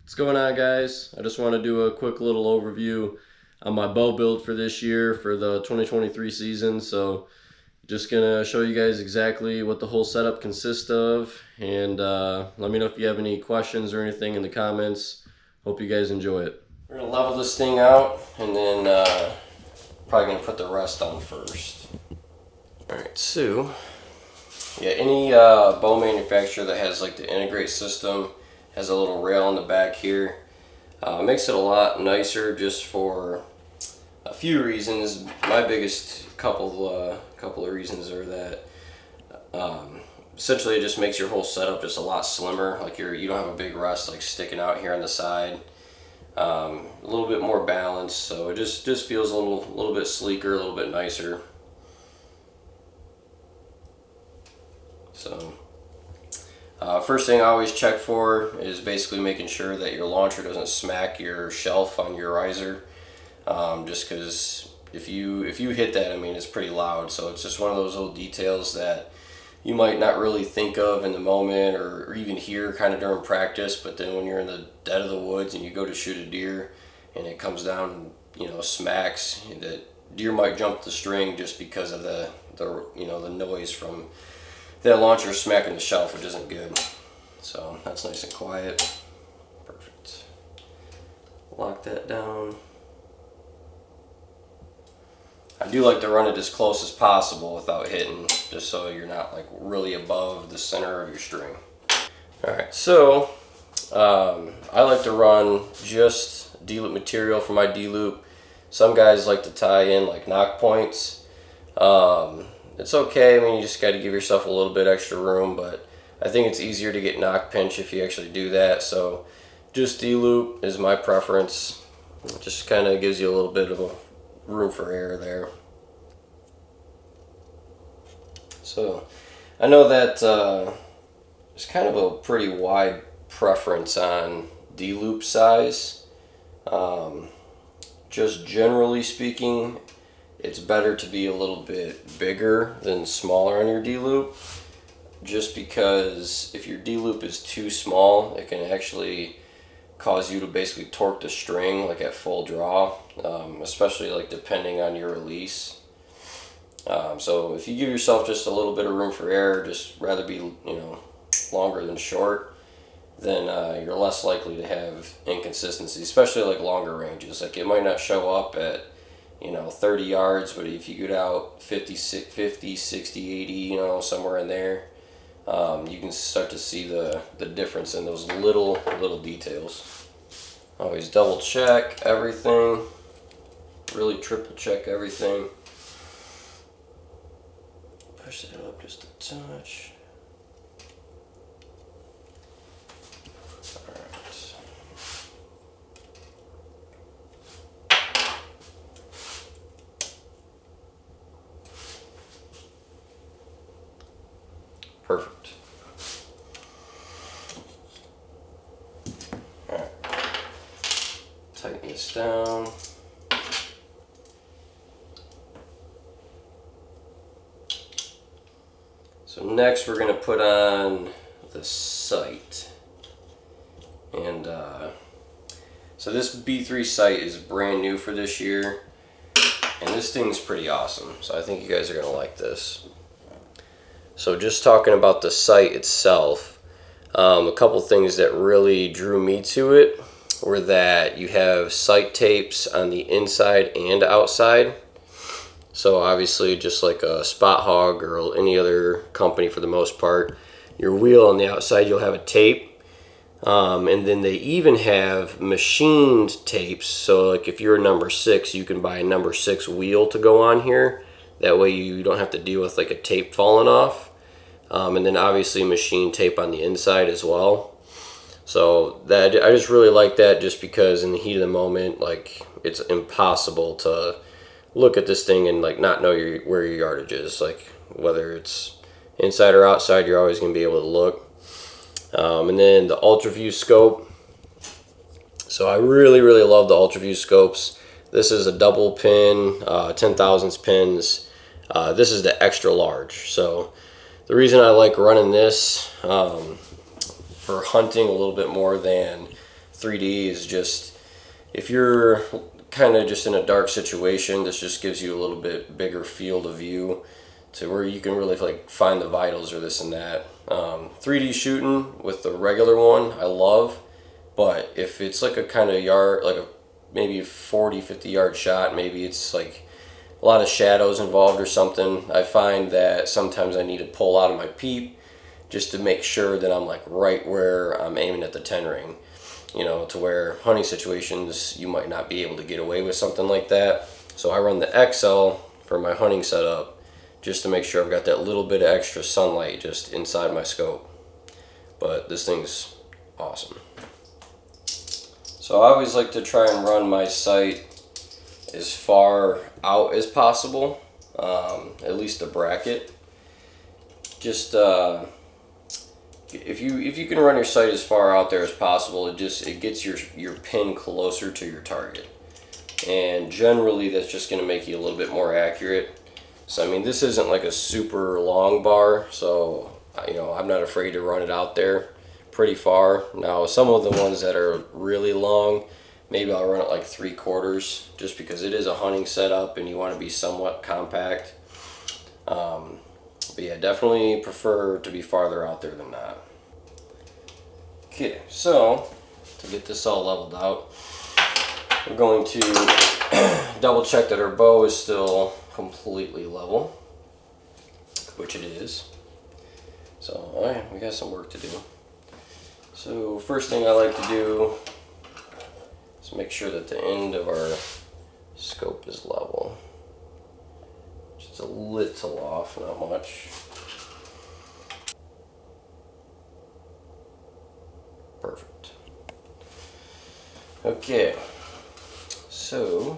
What's going on, guys? I just want to do a quick little overview on my bow build for this year for the 2023 season. So just gonna show you guys exactly what the whole setup consists of, and let me know if you have any questions or anything in the comments. Hope you guys enjoy it. We're gonna level this thing out and then probably gonna put the rest on first. Alright, so yeah, any bow manufacturer that has like the integrate system has a little rail on the back here. Makes it a lot nicer just for a few reasons. My biggest couple of reasons are that essentially it just makes your whole setup just a lot slimmer. Like you don't have a big rest like sticking out here on the side. A little bit more balanced, so it just feels a little bit sleeker, a little bit nicer. So first thing I always check for is basically making sure that your launcher doesn't smack your shelf on your riser. Just because if you hit that, I mean, it's pretty loud. So it's just one of those little details that you might not really think of in the moment or even hear kind of during practice. But then when you're in the dead of the woods and you go to shoot a deer and it comes down and smacks, that deer might jump the string just because of the noise from that launcher smacking the shelf, which isn't good. So that's nice and quiet. Perfect. Lock that down. I do like to run it as close as possible without hitting, just so you're not like really above the center of your string. Alright, so I like to run just Dloop material for my Dloop. Some guys like to tie in like knock points. It's okay, I mean, you just got to give yourself a little bit extra room, but I think it's easier to get knock pinch if you actually do that. So just Dloop is my preference. It just kind of gives you a little bit of a room for error there. So I know that there's kind of a pretty wide preference on Dloop size. Just generally speaking, it's better to be a little bit bigger than smaller on your Dloop, just because if your Dloop is too small, it can actually cause you to basically torque the string like at full draw, especially like depending on your release. So if you give yourself just a little bit of room for error, just rather be longer than short, then you're less likely to have inconsistency, especially like longer ranges. Like it might not show up at 30 yards, but if you get out 50, 60, 80, somewhere in there, you can start to see the difference in those little details. Always double check everything, really triple check everything. Push that up just a touch. Perfect. Alright. Tighten this down. So next we're going to put on the sight. And so this B3 sight is brand new for this year. And this thing's pretty awesome. So I think you guys are going to like this. So just talking about the sight itself, a couple things that really drew me to it were that you have sight tapes on the inside and outside. So obviously, just like a Spot Hog or any other company for the most part, your wheel on the outside, you'll have a tape. And then they even have machined tapes. So like if you're a number 6, you can buy a number 6 wheel to go on here. That way you don't have to deal with like a tape falling off. And then obviously machine tape on the inside as well. So that I just really like that, just because in the heat of the moment, like it's impossible to look at this thing and like not know where your yardage is. Like whether it's inside or outside, you're always going to be able to look. And then the ultra view scope. So I really love the ultra view scopes. This is a double pin, 10 thousandths pins. This is the extra large. So the reason I like running this for hunting a little bit more than 3D is just, if you're kind of just in a dark situation, this just gives you a little bit bigger field of view to where you can really like find the vitals or this and that. 3D shooting with the regular one I love, but if it's like a kind of yard, like a maybe 40-50 yard shot, maybe it's like a lot of shadows involved or something, I find that sometimes I need to pull out of my peep just to make sure that I'm like right where I'm aiming at the 10 ring, you know, to where hunting situations you might not be able to get away with something like that. So I run the XL for my hunting setup just to make sure I've got that little bit of extra sunlight just inside my scope. But this thing's awesome. So I always like to try and run my sight as far out as possible, at least a bracket. Just if you can run your sight as far out there as possible, it gets your pin closer to your target, and generally that's just going to make you a little bit more accurate. So I mean, this isn't like a super long bar, so you know, I'm not afraid to run it out there pretty far. Now some of the ones that are really long, maybe I'll run it like 3/4, just because it is a hunting setup and you want to be somewhat compact. But yeah, definitely prefer to be farther out there than that. Okay, so to get this all leveled out, we're going to double check that our bow is still completely level, which it is. So yeah, we got some work to do. So first thing I like to do is make sure that the end of our scope is level. Just a little off, not much. Perfect. Okay, so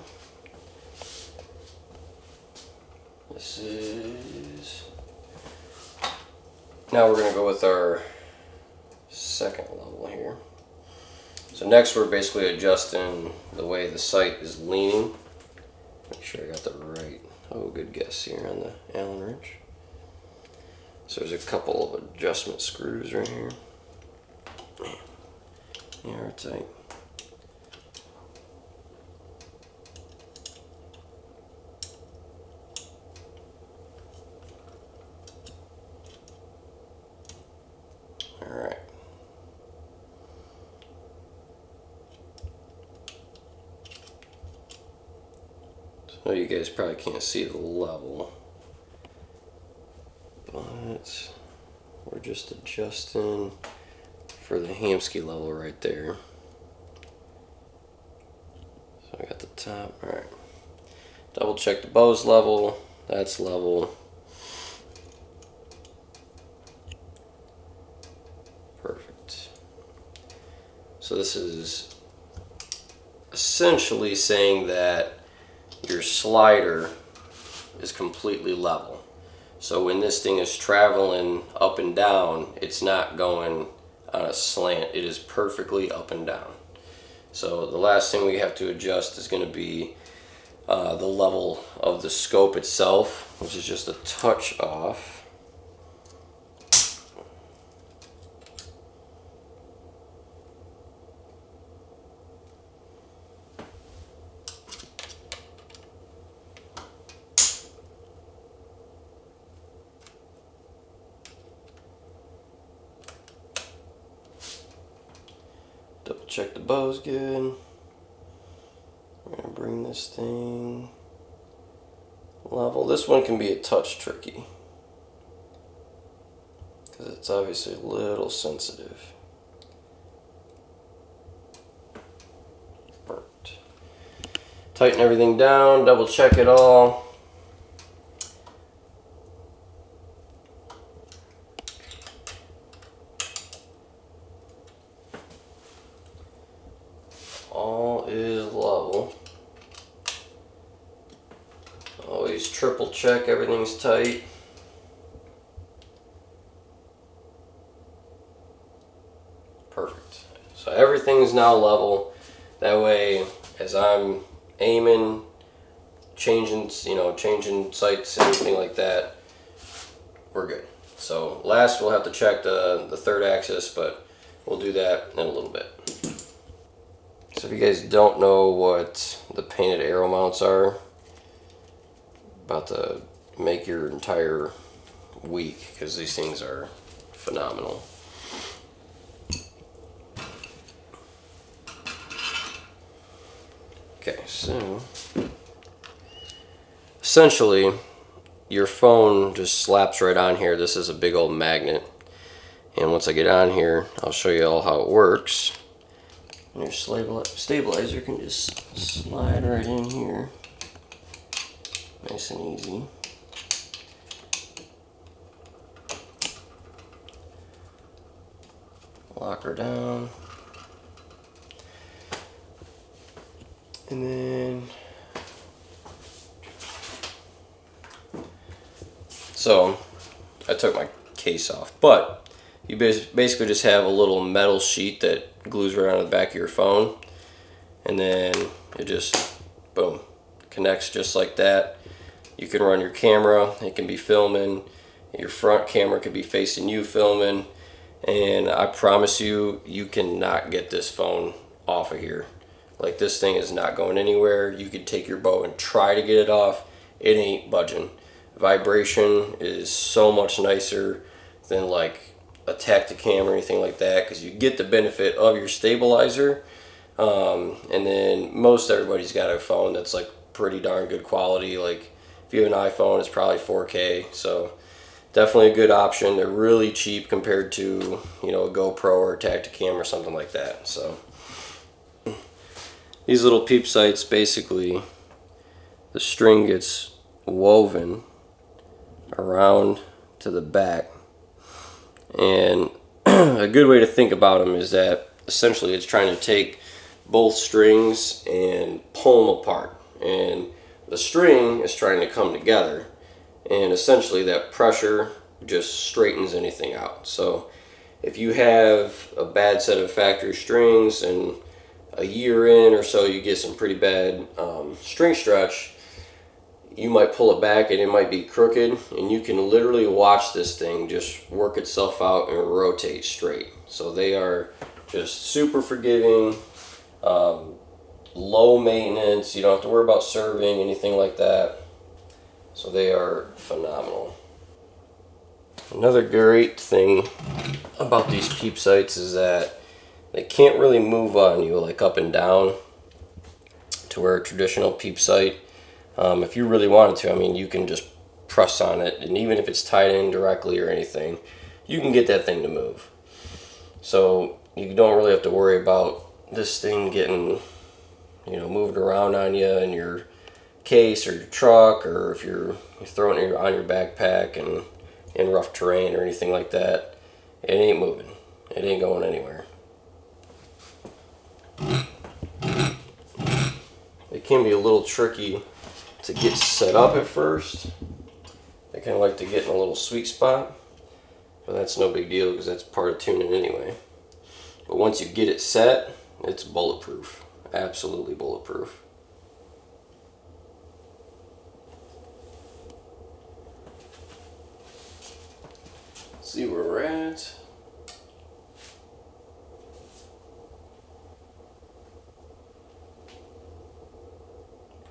this is, now we're going to go with our second level here. So next we're basically adjusting the way the sight is leaning. Make sure I got the right, oh good guess here on the Allen wrench. So there's a couple of adjustment screws right here. They are tight. Alright. So you guys probably can't see the level, but we're just adjusting for the Hamsky level right there. So I got the top. Alright. Double check the bow's level. That's level. Perfect. So this is essentially saying that your slider is completely level. So when this thing is traveling up and down, it's not going on a slant. It is perfectly up and down. So the last thing we have to adjust is going to be the level of the scope itself, which is just a touch off. Double check the bow's good. We're going to bring this thing level. This one can be a touch tricky because it's obviously a little sensitive. Perfect. Tighten everything down, double check it all. All is level. Always triple check everything's tight. Perfect. So everything's now level. That way, as I'm aiming, changing sights, anything like that, we're good. So last we'll have to check the third axis, but we'll do that in a little bit. So if you guys don't know what the painted arrow mounts are, about to make your entire week, because these things are phenomenal. Okay, so essentially your phone just slaps right on here. This is a big old magnet, and once I get on here, I'll show you all how it works. And your stabilizer can just slide right in here, nice and easy. Lock her down, and then so I took my case off, but you basically just have a little metal sheet that glues right on the back of your phone, and then it just boom connects just like that. You can run your camera, it can be filming, your front camera could be facing you filming, and I promise you, you cannot get this phone off of here. Like, this thing is not going anywhere. You could take your bow and try to get it off, it ain't budging. Vibration is so much nicer than like a Tacticam or anything like that, because you get the benefit of your stabilizer, and then most everybody's got a phone that's like pretty darn good quality. Like if you have an iPhone, it's probably 4K, so definitely a good option. They're really cheap compared to, you know, a GoPro or a Tacticam or something like that. So these little Peep Sights, basically the string gets woven around to the back, and a good way to think about them is that essentially it's trying to take both strings and pull them apart, and the string is trying to come together, and essentially that pressure just straightens anything out. So if you have a bad set of factory strings and a year in or so you get some pretty bad string stretch, you might pull it back and it might be crooked, and you can literally watch this thing just work itself out and rotate straight. So they are just super forgiving, low maintenance, you don't have to worry about serving, anything like that. So they are phenomenal. Another great thing about these Peep Sights is that they can't really move on you like up and down to where a traditional Peep Sight, if you really wanted to, I mean, you can just press on it, and even if it's tied in directly or anything, you can get that thing to move. So you don't really have to worry about this thing getting, you know, moved around on you in your case or your truck, or if you're throwing it on your backpack and in rough terrain or anything like that. It ain't moving. It ain't going anywhere. It can be a little tricky to get set up at first. I kind of like to get in a little sweet spot, but that's no big deal because that's part of tuning anyway. But once you get it set, it's bulletproof. Absolutely bulletproof. Let's see where we're at.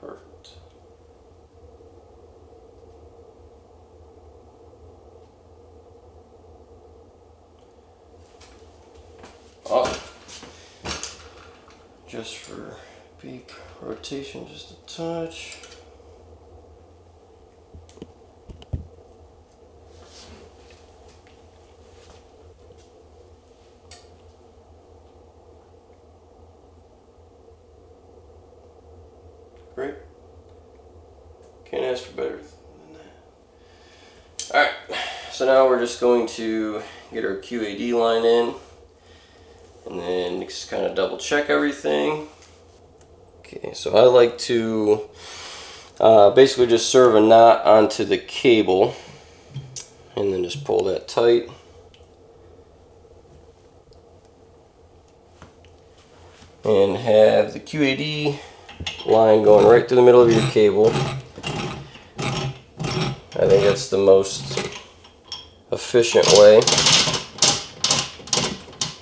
Perfect. Awesome. Just for peak rotation, just a touch. Great. Can't ask for better than that. Alright, so now we're just going to get our QAD line in, and then just kind of double check everything. Okay, so I like to basically just serve a knot onto the cable, and then just pull that tight. And have the QAD line going right through the middle of your cable. I think that's the most efficient way,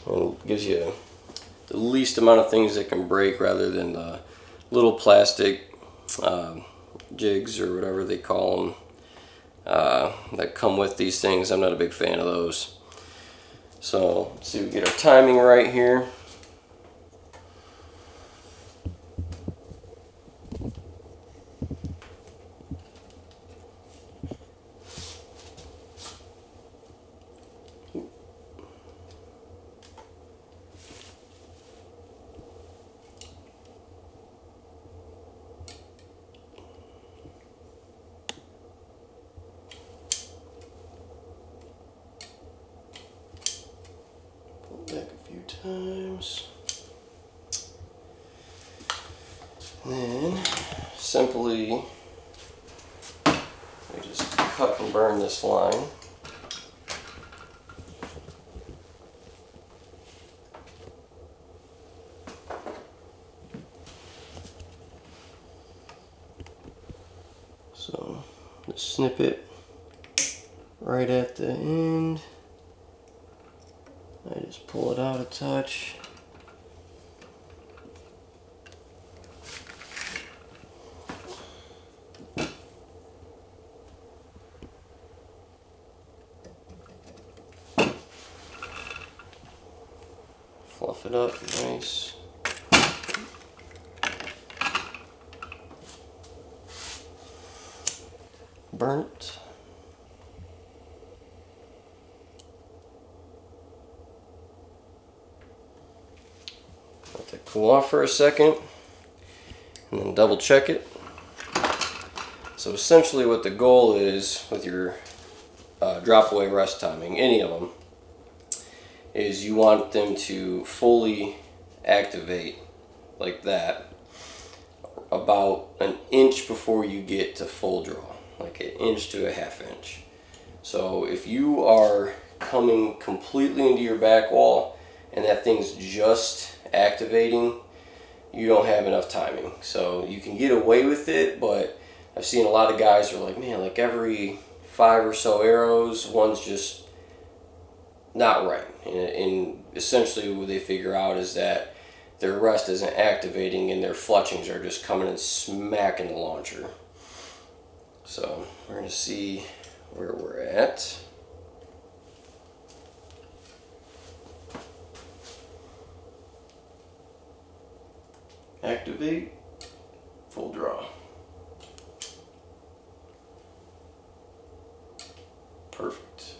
and gives you the least amount of things that can break rather than the little plastic jigs or whatever they call them that come with these things. I'm not a big fan of those. So let's see if we get our timing right here. Back a few times, and then simply I just cut and burn this line. So just snip it right at the end. I just pull it out a touch. Fluff it up nice. Burn it. Let that cool off for a second and then double check it. So essentially what the goal is with your drop away rest timing, any of them, is you want them to fully activate like that about an inch before you get to full draw, like an inch to a half inch. So if you are coming completely into your back wall and that thing's just activating, you don't have enough timing. So you can get away with it, but I've seen a lot of guys are like, man, like every 5 or so arrows, one's just not right. And essentially what they figure out is that their rest isn't activating and their fletchings are just coming and smacking the launcher. So we're going to see where we're at. Activate, full draw. Perfect.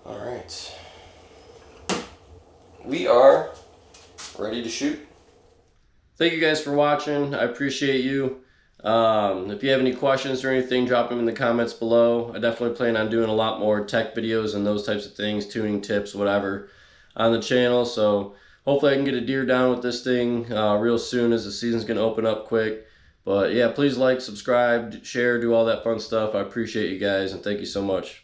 All right. We are ready to shoot. Thank you guys for watching. I appreciate you. If you have any questions or anything, drop them in the comments below. I definitely plan on doing a lot more tech videos and those types of things, tuning tips, whatever, on the channel. So hopefully I can get a deer down with this thing real soon, as the season's going to open up quick. But yeah, please like, subscribe, share, do all that fun stuff. I appreciate you guys, and thank you so much.